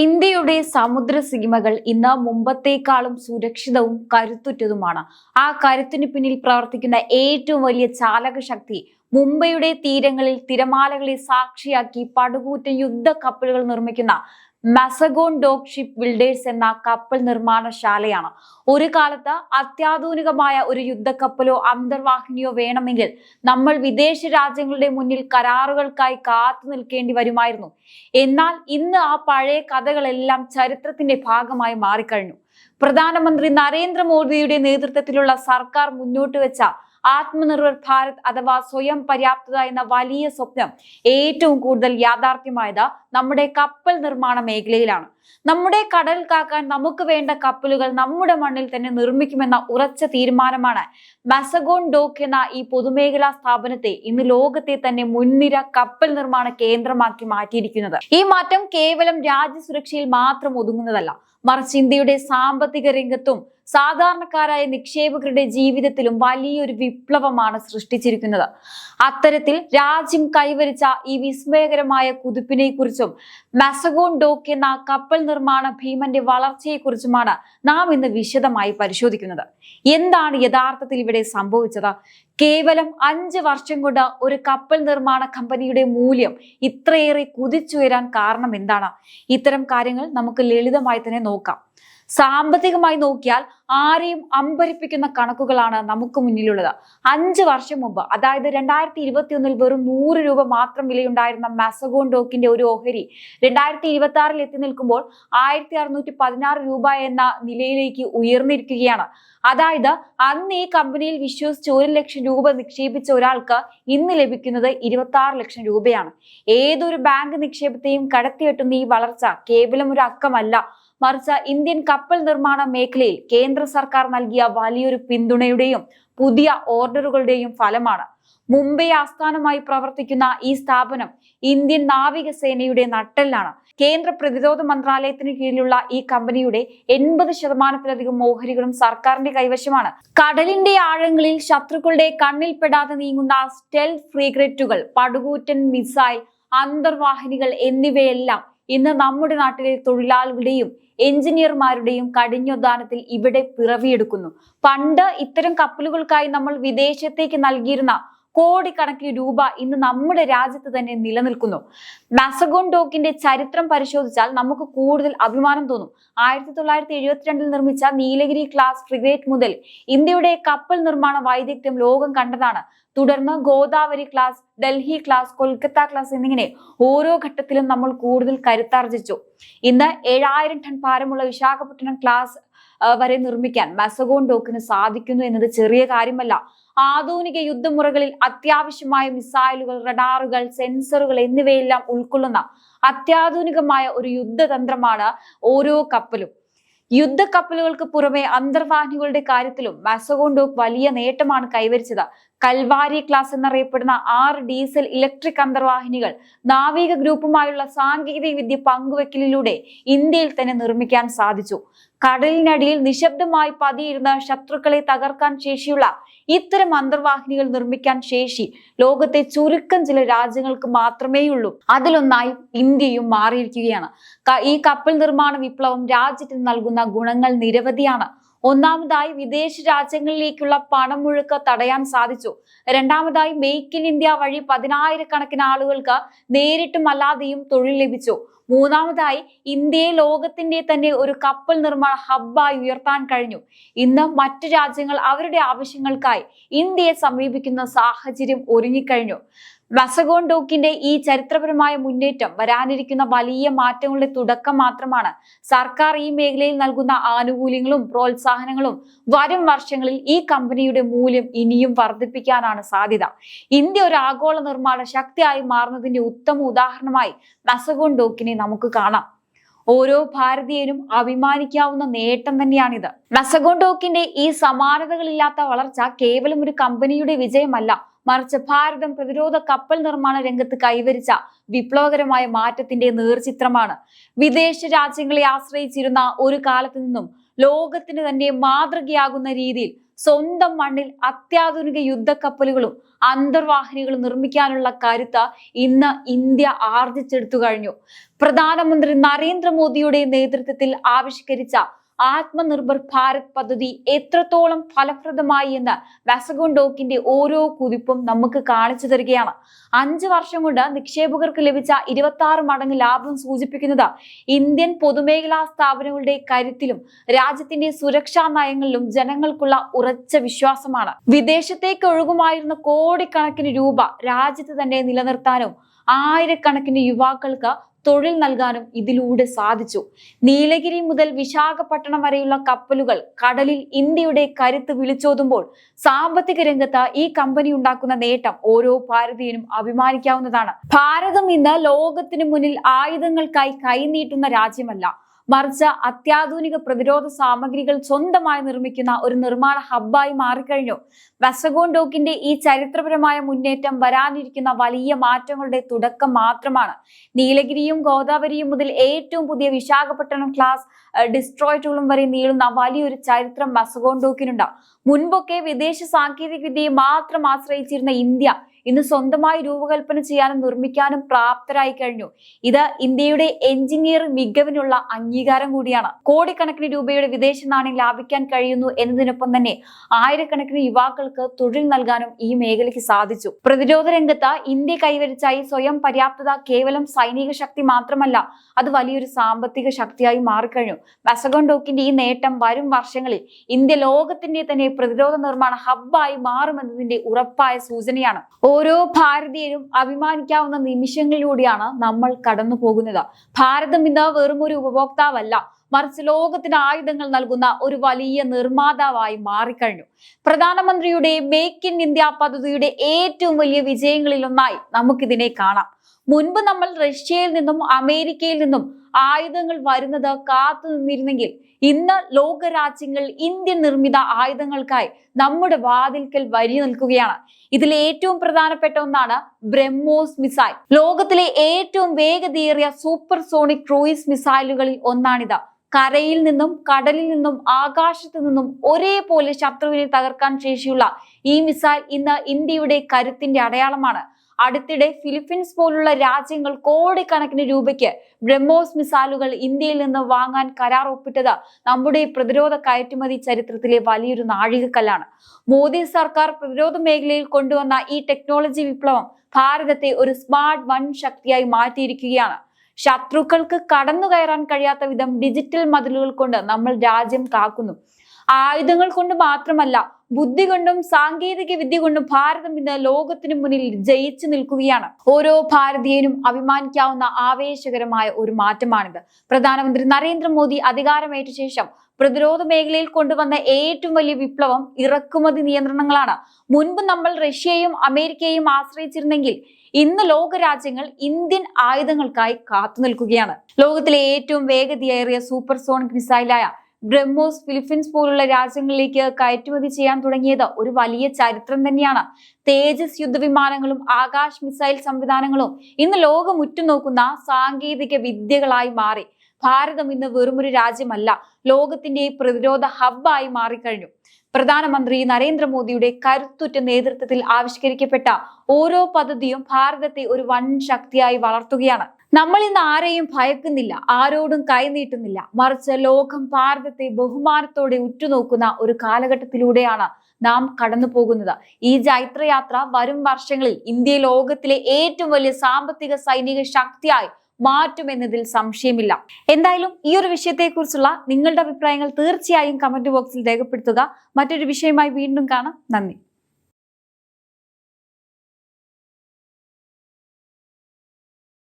ഇന്ത്യയുടെ സമുദ്ര സീമകൾ ഇന്ന് മുമ്പത്തേക്കാളും സുരക്ഷിതവും കരുത്തുറ്റതുമാണ്. ആ കരുത്തിനു പിന്നിൽ പ്രവർത്തിക്കുന്ന ഏറ്റവും വലിയ ചാലക ശക്തി മുംബൈയുടെ തീരങ്ങളിൽ തിരമാലകളെ സാക്ഷിയാക്കി പടുകൂറ്റൻ യുദ്ധ കപ്പലുകൾ നിർമ്മിക്കുന്ന മസഗോൺ ഡോക്ക് ഷിപ്പ് ബിൽഡേഴ്സ് എന്ന കപ്പൽ നിർമ്മാണശാലയാണ്. ഒരു കാലത്ത് അത്യാധുനികമായ ഒരു യുദ്ധക്കപ്പലോ അന്തർവാഹിനിയോ വേണമെങ്കിൽ നമ്മൾ വിദേശ രാജ്യങ്ങളുടെ മുന്നിൽ കരാറുകൾക്കായി കാത്തു നിൽക്കേണ്ടി വരുമായിരുന്നു. എന്നാൽ ഇന്ന് ആ പഴയ കഥകളെല്ലാം ചരിത്രത്തിന്റെ ഭാഗമായി മാറിക്കഴിഞ്ഞു. പ്രധാനമന്ത്രി നരേന്ദ്രമോദിയുടെ നേതൃത്വത്തിലുള്ള സർക്കാർ മുന്നോട്ട് വെച്ച ആത്മനിർഭർ ഭാരത് അഥവാ സ്വയം പര്യാപ്തത എന്ന വലിയ സ്വപ്നം ഏറ്റവും കൂടുതൽ യാഥാർത്ഥ്യമായത് നമ്മുടെ കപ്പൽ നിർമ്മാണ മേഖലയിലാണ്. നമ്മുടെ കടൽ കാക്കാൻ നമുക്ക് വേണ്ട കപ്പലുകൾ നമ്മുടെ മണ്ണിൽ തന്നെ നിർമ്മിക്കുമെന്ന ഉറച്ച തീരുമാനമാണ് മസഗോൺ ഡോക്ക് എന്ന ഈ പൊതുമേഖലാ സ്ഥാപനത്തെ ഇന്ന് ലോകത്തെ തന്നെ മുൻനിര കപ്പൽ നിർമ്മാണ കേന്ദ്രമാക്കി മാറ്റിയിരിക്കുന്നത്. ഈ മാറ്റം കേവലം രാജ്യസുരക്ഷയിൽ മാത്രം ഒതുങ്ങുന്നതല്ല, മറിച്ച് ഇന്ത്യയുടെ സാമ്പത്തിക രംഗത്തും സാധാരണക്കാരായ നിക്ഷേപകരുടെ ജീവിതത്തിലും വലിയൊരു വിപ്ലവമാണ് സൃഷ്ടിച്ചിരിക്കുന്നത്. അത്തരത്തിൽ രാജ്യം കൈവരിച്ച ഈ വിസ്മയകരമായ കുതിപ്പിനെ കുറിച്ചും മസഗോൺ ഡോക്ക് എന്ന കപ്പൽ നിർമ്മാണ ഭീമന്റെ വളർച്ചയെക്കുറിച്ചുമാണ് നാം ഇന്ന് വിശദമായി പരിശോധിക്കുന്നത്. എന്താണ് യഥാർത്ഥത്തിൽ ഇവിടെ സംഭവിച്ചത്? കേവലം 5 വർഷം കൊണ്ട് ഒരു കപ്പൽ നിർമ്മാണ കമ്പനിയുടെ മൂല്യം ഇത്രയേറെ കുതിച്ചുയരാൻ കാരണം എന്താണ്? ഇത്തരം കാര്യങ്ങൾ നമുക്ക് ലളിതമായി തന്നെ നോക്കാം. സാമ്പത്തികമായി നോക്കിയാൽ ആരെയും അമ്പരിപ്പിക്കുന്ന കണക്കുകളാണ് നമുക്ക് മുന്നിലുള്ളത്. 5 വർഷം മുമ്പ്, അതായത് 2021 വെറും 100 രൂപ മാത്രം വിലയുണ്ടായിരുന്ന മസഗോൺ ഡോക്കിന്റെ ഒരു ഓഹരി 2026 എത്തി നിൽക്കുമ്പോൾ 1616 രൂപ എന്ന നിലയിലേക്ക് ഉയർന്നിരിക്കുകയാണ്. അതായത് അന്ന് ഈ കമ്പനിയിൽ വിശ്വസിച്ച് 1 ലക്ഷം രൂപ നിക്ഷേപിച്ച ഒരാൾക്ക് ഇന്ന് ലഭിക്കുന്നത് 26 ലക്ഷം രൂപയാണ്. ഏതൊരു ബാങ്ക് നിക്ഷേപത്തെയും കടത്തിവെട്ടുന്ന ഈ വളർച്ച കേവലം ഒരു അക്കമല്ല, മറിച്ച് ഇന്ത്യൻ കപ്പൽ നിർമ്മാണ മേഖലയിൽ കേന്ദ്ര സർക്കാർ നൽകിയ വലിയൊരു പിന്തുണയുടെയും പുതിയ ഓർഡറുകളുടെയും ഫലമാണ്. മുംബൈ ആസ്ഥാനമായി പ്രവർത്തിക്കുന്ന ഈ സ്ഥാപനം ഇന്ത്യൻ നാവികസേനയുടെ നട്ടെല്ലാണ്. കേന്ദ്ര പ്രതിരോധ മന്ത്രാലയത്തിന് കീഴിലുള്ള ഈ കമ്പനിയുടെ 80% ഓഹരികളും സർക്കാരിന്റെ കൈവശമാണ്. കടലിന്റെ ആഴങ്ങളിൽ ശത്രുക്കളുടെ കണ്ണിൽപ്പെടാതെ നീങ്ങുന്ന സ്റ്റെൽത്ത് ഫ്രീഗേറ്റുകൾ, പടുകൂറ്റൻ മിസൈൽ, അന്തർവാഹിനികൾ എന്നിവയെല്ലാം ഇന്ന് നമ്മുടെ നാട്ടിലെ തൊഴിലാളികളുടെയും എഞ്ചിനീയർമാരുടെയും കഠിനാധ്വാനത്തിൽ ഇവിടെ പിറവിയെടുക്കുന്നു. പണ്ട് ഇത്തരം കപ്പലുകൾക്കായി നമ്മൾ വിദേശത്തേക്ക് നൽകിയിരുന്ന കോടിക്കണക്കിന് രൂപ ഇന്ന് നമ്മുടെ രാജ്യത്ത് തന്നെ നിലനിൽക്കുന്നു. മസഗോൺ ഡോക്കിന്റെ ചരിത്രം പരിശോധിച്ചാൽ നമുക്ക് കൂടുതൽ അഭിമാനം തോന്നും. 1972 നിർമ്മിച്ച നീലഗിരി ക്ലാസ് ഫ്രിഗേറ്റ് മുതൽ ഇന്ത്യയുടെ കപ്പൽ നിർമ്മാണ വൈദഗ്ധ്യം ലോകം കണ്ടതാണ്. തുടർന്ന് Godavari class, Delhi class, Kolkata class എന്നിങ്ങനെ ഓരോ ഘട്ടത്തിലും നമ്മൾ കൂടുതൽ കരുത്താർജിച്ചു. ഇന്ന് 7000 ടൺ ഭാരമുള്ള വിശാഖപട്ടണം ക്ലാസ് വരെ നിർമ്മിക്കാൻ മസഗോൺ ഡോക്കിന് സാധിക്കുന്നു എന്നത് ചെറിയ കാര്യമല്ല. ആധുനിക യുദ്ധമുറകളിൽ അത്യാവശ്യമായ മിസൈലുകൾ, റഡാറുകൾ, സെൻസറുകൾ എന്നിവയെല്ലാം ഉൾക്കൊള്ളുന്ന അത്യാധുനികമായ ഒരു യുദ്ധതന്ത്രമാണ് ഓരോ കപ്പലും. യുദ്ധക്കപ്പലുകൾക്ക് പുറമെ അന്തർവാഹിനികളുടെ കാര്യത്തിലും മസഗോൺ ഡോക്ക് വലിയ നേട്ടമാണ് കൈവരിച്ചത്. കൽവാരി ക്ലാസ് എന്നറിയപ്പെടുന്ന 6 ഡീസൽ ഇലക്ട്രിക് അന്തർവാഹിനികൾ നാവിക ഗ്രൂപ്പുമായുള്ള സാങ്കേതിക വിദ്യ പങ്കുവെക്കലിലൂടെ ഇന്ത്യയിൽ തന്നെ നിർമ്മിക്കാൻ സാധിച്ചു. കടലിനടിയിൽ നിശബ്ദമായി പതിയിരുന്ന ശത്രുക്കളെ തകർക്കാൻ ശേഷിയുള്ള ഇത്തരം അന്തർവാഹിനികൾ നിർമ്മിക്കാൻ ശേഷി ലോകത്തെ ചുരുക്കം ചില രാജ്യങ്ങൾക്ക് മാത്രമേയുള്ളൂ. അതിലൊന്നായി ഇന്ത്യയും മാറിയിരിക്കുകയാണ്. ഈ കപ്പൽ നിർമ്മാണ വിപ്ലവം രാജ്യത്തിന് നൽകുന്ന ഗുണങ്ങൾ നിരവധിയാണ്. ഒന്നാമതായി, വിദേശ രാജ്യങ്ങളിലേക്കുള്ള പണമൊഴുക്ക് തടയാൻ സാധിച്ചു. രണ്ടാമതായി, മേക്ക് ഇൻ ഇന്ത്യ വഴി 10,000-കണക്കിന് ആളുകൾക്ക് നേരിട്ടും അല്ലാതെയും തൊഴിൽ ലഭിച്ചു. മൂന്നാമതായി, ഇന്ത്യയെ ലോകത്തിന്റെ തന്നെ ഒരു കപ്പൽ നിർമ്മാണ ഹബ്ബായി ഉയർത്താൻ കഴിഞ്ഞു. ഇന്ന് മറ്റു രാജ്യങ്ങൾ അവരുടെ ആവശ്യങ്ങൾക്കായി ഇന്ത്യയെ സമീപിക്കുന്ന സാഹചര്യം ഒരുങ്ങിക്കഴിഞ്ഞു. മസഗോൺ ഡോക്കിന്റെ ഈ ചരിത്രപരമായ മുന്നേറ്റം വരാനിരിക്കുന്ന വലിയ മാറ്റങ്ങളുടെ തുടക്കം മാത്രമാണ്. സർക്കാർ ഈ മേഖലയിൽ നൽകുന്ന ആനുകൂല്യങ്ങളും പ്രോത്സാഹനങ്ങളും വരും വർഷങ്ങളിൽ ഈ കമ്പനിയുടെ മൂല്യം ഇനിയും വർദ്ധിപ്പിക്കാനാണ് സാധ്യത. ഇന്ത്യ ഒരു ആഗോള നിർമ്മാണ ശക്തിയായി മാറുന്നതിന്റെ ഉത്തമ ഉദാഹരണമായി മസഗോൺ ഡോക്കിനെ നമുക്ക് കാണാം. ഓരോ ഭാരതീയനും അഭിമാനിക്കാവുന്ന നേട്ടം തന്നെയാണിത്. മസഗോൺ ഡോക്കിന്റെ ഈ സമാനതകളില്ലാത്ത വളർച്ച കേവലം ഒരു കമ്പനിയുടെ വിജയമല്ല, മറിച്ച് ഭാരതം പ്രതിരോധ കപ്പൽ നിർമ്മാണ രംഗത്ത് കൈവരിച്ച വിപ്ലവകരമായ മാറ്റത്തിന്റെ നേർചിത്രമാണ്. വിദേശ രാജ്യങ്ങളെ ആശ്രയിച്ചിരുന്ന ഒരു കാലത്ത് നിന്നും ലോകത്തിന് തന്നെ മാതൃകയാകുന്ന രീതിയിൽ സ്വന്തം മണ്ണിൽ അത്യാധുനിക യുദ്ധക്കപ്പലുകളും അന്തർവാഹിനികളും നിർമ്മിക്കാനുള്ള കരുത്ത് ഇന്ന് ഇന്ത്യ ആർജിച്ചെടുത്തു കഴിഞ്ഞു. പ്രധാനമന്ത്രി നരേന്ദ്രമോദിയുടെ നേതൃത്വത്തിൽ ആവിഷ്കരിച്ച ആത്മനിർഭർ ഭാരത് പദ്ധതി എത്രത്തോളം ഫലപ്രദമായി എന്ന് വാസഗോൺ-ഡോക്കിന്റെ ഓരോ കുതിപ്പും നമുക്ക് കാണിച്ചു തരികയാണ്. 5 വർഷം കൊണ്ട് നിക്ഷേപകർക്ക് ലഭിച്ച 26 മടങ്ങ് ലാഭം സൂചിപ്പിക്കുന്നത് ഇന്ത്യൻ പൊതുമേഖലാ സ്ഥാപനങ്ങളുടെ കരുത്തിലും രാജ്യത്തിന്റെ സുരക്ഷാ നയങ്ങളിലും ജനങ്ങൾക്കുള്ള ഉറച്ച വിശ്വാസമാണ്. വിദേശത്തേക്ക് ഒഴുകുമായിരുന്ന കോടിക്കണക്കിന് രൂപ രാജ്യത്ത് തന്നെ നിലനിർത്താനും ആയിരക്കണക്കിന് യുവാക്കൾക്ക് തൊഴിൽ നൽകാനും ഇതിലൂടെ സാധിച്ചു. നീലഗിരി മുതൽ വിശാഖപട്ടണം വരെയുള്ള കപ്പലുകൾ കടലിൽ ഇന്ത്യയുടെ കരുത്ത് വിളിച്ചോതുമ്പോൾ സാമ്പത്തിക രംഗത്ത് ഈ കമ്പനി ഉണ്ടാക്കുന്ന നേട്ടം ഓരോ ഭാരതീയനും അഭിമാനിക്കാവുന്നതാണ്. ഭാരതം ഇന്ന് ലോകത്തിന് മുന്നിൽ ആയുധങ്ങൾക്കായി കൈനീട്ടുന്ന രാജ്യമല്ല, മറിച്ച് അത്യാധുനിക പ്രതിരോധ സാമഗ്രികൾ സ്വന്തമായി നിർമ്മിക്കുന്ന ഒരു നിർമ്മാണ ഹബ്ബായി മാറിക്കഴിഞ്ഞു. വാസഗോൺ-ഡോക്കിന്റെ ഈ ചരിത്രപരമായ മുന്നേറ്റം വരാനിരിക്കുന്ന വലിയ മാറ്റങ്ങളുടെ തുടക്കം മാത്രമാണ്. നീലഗിരിയും ഗോദാവരിയും മുതൽ ഏറ്റവും പുതിയ വിശാഖപട്ടണം ക്ലാസ് ഡിസ്ട്രോയിറ്റുകളും വരെ നീളുന്ന വലിയൊരു ചരിത്രം വാസഗോൺ-ഡോക്കിനുണ്ട്. മുൻപൊക്കെ വിദേശ സാങ്കേതിക വിദ്യയെ മാത്രം ആശ്രയിച്ചിരുന്ന ഇന്ത്യ ഇന്ന് സ്വന്തമായി രൂപകൽപ്പന ചെയ്യാനും നിർമ്മിക്കാനും പ്രാപ്തരായി കഴിഞ്ഞു. ഇത് ഇന്ത്യയുടെ എഞ്ചിനീയറിംഗ് മികവിനുള്ള അംഗീകാരം കൂടിയാണ്. കോടിക്കണക്കിന് രൂപയുടെ വിദേശ നാണ്യം ലാഭിക്കാൻ കഴിയുന്നു എന്നതിനൊപ്പം തന്നെ ആയിരക്കണക്കിന് യുവാക്കൾക്ക് തൊഴിൽ നൽകാനും ഈ മേഖലയ്ക്ക് സാധിച്ചു. പ്രതിരോധ രംഗത്ത് ഇന്ത്യ കൈവരിച്ച ഈ സ്വയം പര്യാപ്തത കേവലം സൈനിക ശക്തി മാത്രമല്ല, അത് വലിയൊരു സാമ്പത്തിക ശക്തിയായി മാറിക്കഴിഞ്ഞു. വാസഗോൺ-ഡോക്കിന്റെ ഈ നേട്ടം വരും വർഷങ്ങളിൽ ഇന്ത്യ ലോകത്തിന്റെ തന്നെ പ്രതിരോധ നിർമ്മാണ ഹബ്ബായി മാറുമെന്നതിന്റെ ഉറപ്പായ സൂചനയാണ്. ഓരോ ഭാരതീയരും അഭിമാനിക്കാവുന്ന നിമിഷങ്ങളിലൂടെയാണ് നമ്മൾ കടന്നു പോകുന്നത്. ഭാരതം ഇന്ന് വെറും ഒരു ഉപഭോക്താവല്ല, മറിച്ച് ലോകത്തിന് ആയുധങ്ങൾ നൽകുന്ന ഒരു വലിയ നിർമ്മാതാവായി മാറിക്കഴിഞ്ഞു. പ്രധാനമന്ത്രിയുടെ മേക്ക് ഇൻ ഇന്ത്യ പദ്ധതിയുടെ ഏറ്റവും വലിയ വിജയങ്ങളിലൊന്നായി നമുക്കിതിനെ കാണാം. മുൻപ് നമ്മൾ റഷ്യയിൽ നിന്നും അമേരിക്കയിൽ നിന്നും ആയുധങ്ങൾ വരുന്നത് കാത്തു നിന്നിരുന്നെങ്കിൽ ഇന്ന് ലോകരാജ്യങ്ങൾ ഇന്ത്യൻ നിർമ്മിത ആയുധങ്ങൾക്കായി നമ്മുടെ വാതിൽക്കൽ വരി നിൽക്കുകയാണ്. ഇതിൽ ഏറ്റവും പ്രധാനപ്പെട്ട ഒന്നാണ് ബ്രഹ്മോസ് മിസൈൽ. ലോകത്തിലെ ഏറ്റവും വേഗതയേറിയ സൂപ്പർ സോണിക് ക്രൂയിസ് മിസൈലുകളിൽ ഒന്നാണിത്. കരയിൽ നിന്നും കടലിൽ നിന്നും ആകാശത്തു നിന്നും ഒരേപോലെ ശത്രുവിനെ തകർക്കാൻ ശേഷിയുള്ള ഈ മിസൈൽ ഇന്ന് ഇന്ത്യയുടെ കരുത്തിന്റെ അടയാളമാണ്. അടുത്തിടെ ഫിലിപ്പീൻസ് പോലുള്ള രാജ്യങ്ങൾ കോടിക്കണക്കിന് രൂപയ്ക്ക് ബ്രഹ്മോസ് മിസൈലുകൾ ഇന്ത്യയിൽ നിന്ന് വാങ്ങാൻ കരാർ ഒപ്പിട്ടത് നമ്മുടെ പ്രതിരോധ കയറ്റുമതി ചരിത്രത്തിലെ വലിയൊരു നാഴികക്കല്ലാണ്. മോദി സർക്കാർ പ്രതിരോധ മേഖലയിൽ കൊണ്ടുവന്ന ഈ ടെക്നോളജി വിപ്ലവം ഭാരതത്തെ ഒരു സ്മാർട്ട് വൻ ശക്തിയായി മാറ്റിയിരിക്കുകയാണ്. ശത്രുക്കൾക്ക് കടന്നു കയറാൻ കഴിയാത്ത വിധം ഡിജിറ്റൽ മതിലുകൾ കൊണ്ട് നമ്മൾ രാജ്യം കാക്കുന്നു. ആയുധങ്ങൾ കൊണ്ട് മാത്രമല്ല, ബുദ്ധി കൊണ്ടും സാങ്കേതിക വിദ്യ കൊണ്ടും ഭാരതം ഇന്ന് ലോകത്തിന് മുന്നിൽ ജയിച്ചു നിൽക്കുകയാണ്. ഓരോ ഭാരതീയനും അഭിമാനിക്കാവുന്ന ആവേശകരമായ ഒരു മാറ്റമാണിത്. പ്രധാനമന്ത്രി നരേന്ദ്രമോദി അധികാരമേറ്റ ശേഷം പ്രതിരോധ മേഖലയിൽ കൊണ്ടുവന്ന ഏറ്റവും വലിയ വിപ്ലവം ഇറക്കുമതി നിയന്ത്രണങ്ങളാണ്. മുൻപ് നമ്മൾ റഷ്യയും അമേരിക്കയും ആശ്രയിച്ചിരുന്നെങ്കിൽ ഇന്ന് ലോകരാജ്യങ്ങൾ ഇന്ത്യൻ ആയുധങ്ങൾക്കായി കാത്തു നിൽക്കുകയാണ്. ലോകത്തിലെ ഏറ്റവും വേഗതയേറിയ സൂപ്പർ സോണിക് മിസൈലായ ബ്രഹ്മോസ് ഫിലിപ്പീൻസ് പോലുള്ള രാജ്യങ്ങളിലേക്ക് കയറ്റുമതി ചെയ്യാൻ തുടങ്ങിയത് ഒരു വലിയ ചരിത്രം തന്നെയാണ്. തേജസ് യുദ്ധവിമാനങ്ങളും ആകാശ് മിസൈൽ സംവിധാനങ്ങളും ഇന്ന് ലോകം ഉറ്റുനോക്കുന്ന സാങ്കേതിക വിദ്യകളായി മാറി. ഭാരതം ഇന്ന് വെറുമൊരു രാജ്യമല്ല, ലോകത്തിന്റെ പ്രതിരോധ ഹബ്ബായി മാറിക്കഴിഞ്ഞു. പ്രധാനമന്ത്രി നരേന്ദ്രമോദിയുടെ കരുത്തുറ്റ നേതൃത്വത്തിൽ ആവിഷ്കരിക്കപ്പെട്ട ഓരോ പദ്ധതിയും ഭാരതത്തെ ഒരു വൻ ശക്തിയായി വളർത്തുകയാണ്. നമ്മൾ ഇന്ന് ആരെയും ഭയക്കുന്നില്ല, ആരോടും കൈനീട്ടുന്നില്ല, മറിച്ച് ലോകം ഭാരതത്തെ ബഹുമാനത്തോടെ ഉറ്റുനോക്കുന്ന ഒരു കാലഘട്ടത്തിലൂടെയാണ് നാം കടന്നു പോകുന്നത്. ഈ ജൈത്രയാത്ര വരും വർഷങ്ങളിൽ ഇന്ത്യ ലോകത്തിലെ ഏറ്റവും വലിയ സാമ്പത്തിക സൈനിക ശക്തിയായി മാറ്റുമെന്നതിൽ സംശയമില്ല. എന്തായാലും ഈ ഒരു വിഷയത്തെക്കുറിച്ചുള്ള നിങ്ങളുടെ അഭിപ്രായങ്ങൾ തീർച്ചയായും കമന്റ് ബോക്സിൽ രേഖപ്പെടുത്തുക. മറ്റൊരു വിഷയമായി വീണ്ടും കാണാം. നന്ദി.